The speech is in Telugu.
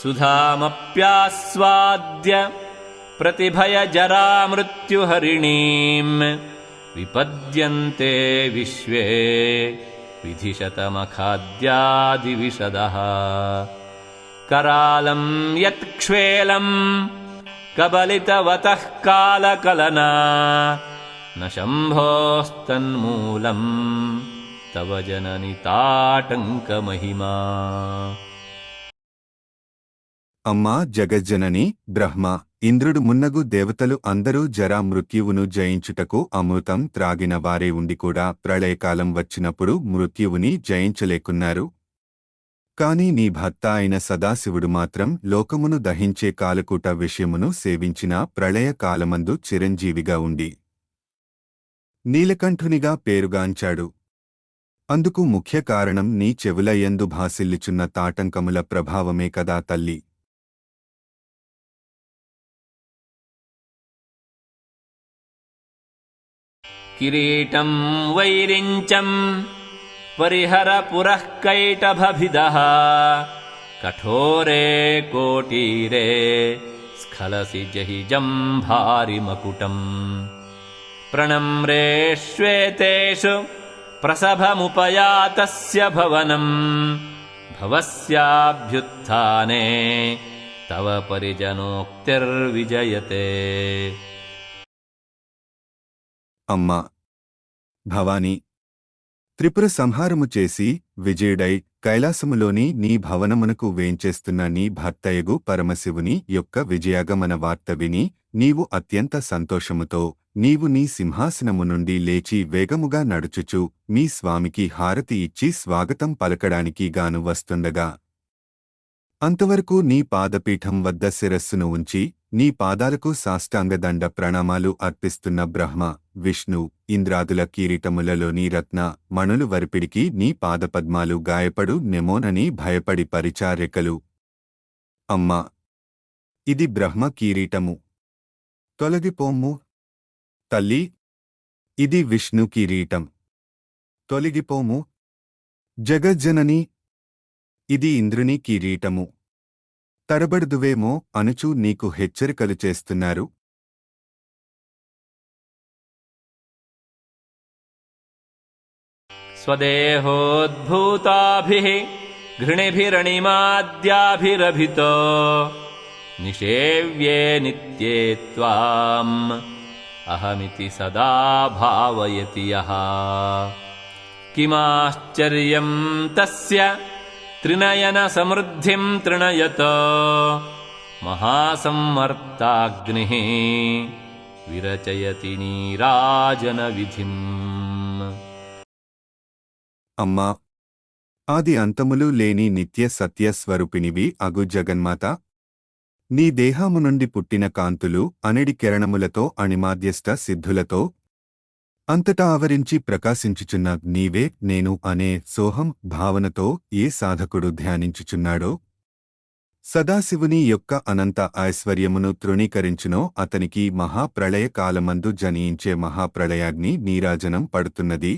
సుధామప్యాస్వాద్య ప్రతిభయజరామృత్యుహరిణీం విపద్యంతే విశ్వే విధిశతమఖాద్యాదివిశదః కరాళం యత్క్ష్వేలం కబలితవతః కాలకలనా న శంభోస్తన్మూలం తవ జనని తాటంకమహిమా. అమ్మా జగజ్జనని బ్రహ్మ, ఇంద్రుడు మున్నగు దేవతలు అందరూ జరా మృత్యువును జయించుటకు అమృతం త్రాగిన వారే ఉండి కూడా ప్రళయకాలం వచ్చినప్పుడు మృత్యువుని జయించలేకున్నారు. కాని నీ భర్త అయిన సదాశివుడు మాత్రం లోకమును దహించే కాలకూట విషయమును సేవించిన ప్రళయ కాలమందు చిరంజీవిగా ఉండి నీలకంఠునిగా పేరుగాంచాడు. అందుకు ముఖ్య కారణం నీ చెవులయందు భాసిల్లుచున్న తాటంకముల ప్రభావమే కదా తల్లి. కిరీటం వైరించం పరిహర పురః కైటభభిదః కఠోరే కోటీరే స్ఖలసి జహి జంభారిమకుటం ప్రణమ్రే శ్వేతేషు ప్రసభముపయాతస్య భవనం భవస్యాభ్యుత్థానే తవ పరిజనోక్తిర్విజయతే. అమ్మా భవాని, త్రిపుర సంహారము చేసి విజయుడై కైలాసములోని నీ భవనమునకు వేంచేస్తున్న నీ భర్తయగు పరమశివుని యొక్క విజయాగమన వార్త విని నీవు అత్యంత సంతోషముతో నీవు నీ సింహాసనము నుండి లేచి వేగముగా నడుచుచు మీ స్వామికి హారతి ఇచ్చి స్వాగతం పలకడానికి గాను వస్తుండగా అంతవరకు నీ పాదపీఠం వద్ద శిరస్సును ఉంచి నీ పాదాలకు సాష్టాంగదండ ప్రణామాలు అర్పిస్తున్న బ్రహ్మ, విష్ణు, ఇంద్రాదుల కిరీటములలోని రత్న మణులు వరిపిడికి నీ పాదపద్మాలు గాయపడు నెమోనని భయపడి పరిచారెకలు. అమ్మా, ఇది బ్రహ్మ కిరీటము, తొలగిపోమ్ము. తల్లి, ఇది విష్ణు కిరీటం, తొలగిపోము. జగజ్జనని, ఇది ఇంద్రుని కిరీటము, తడబడుదువేమో అనుచూ నీకు హెచ్చరికలు చేస్తున్నారు. స్వదేహోద్భూతాభిః ఘృణిభిరణిమాద్యాభిరభితో నిషేవ్యే నిత్యే త్వాం అహమితి సదా భావయతి యః కిమాశ్చర్యం తస్య త్రినయన సమృద్ధిం తృణయతో మహాసంవర్తాగ్నిః విరచయతి నీరాజన విధిం. అమ్మా, ఆది అంతములు లేని నిత్య సత్య స్వరూపిణివి అగు జగన్మాత, నీ దేహము నుండి పుట్టిన కాంతులు అనడి కిరణములతో అణిమాద్యష్ట సిద్ధులతో అంతటా ఆవరించి ప్రకాశించుచున్న నీవే నేను అనే సోహం భావనతో ఏ సాధకుడు ధ్యానించుచున్నాడో సదాశివుని యొక్క అనంత ఐశ్వర్యమును తృణీకరించునో అతనికి మహాప్రళయ కాలమందు జనించే మహాప్రళయాగ్ని నీరాజనం పడుతున్నది.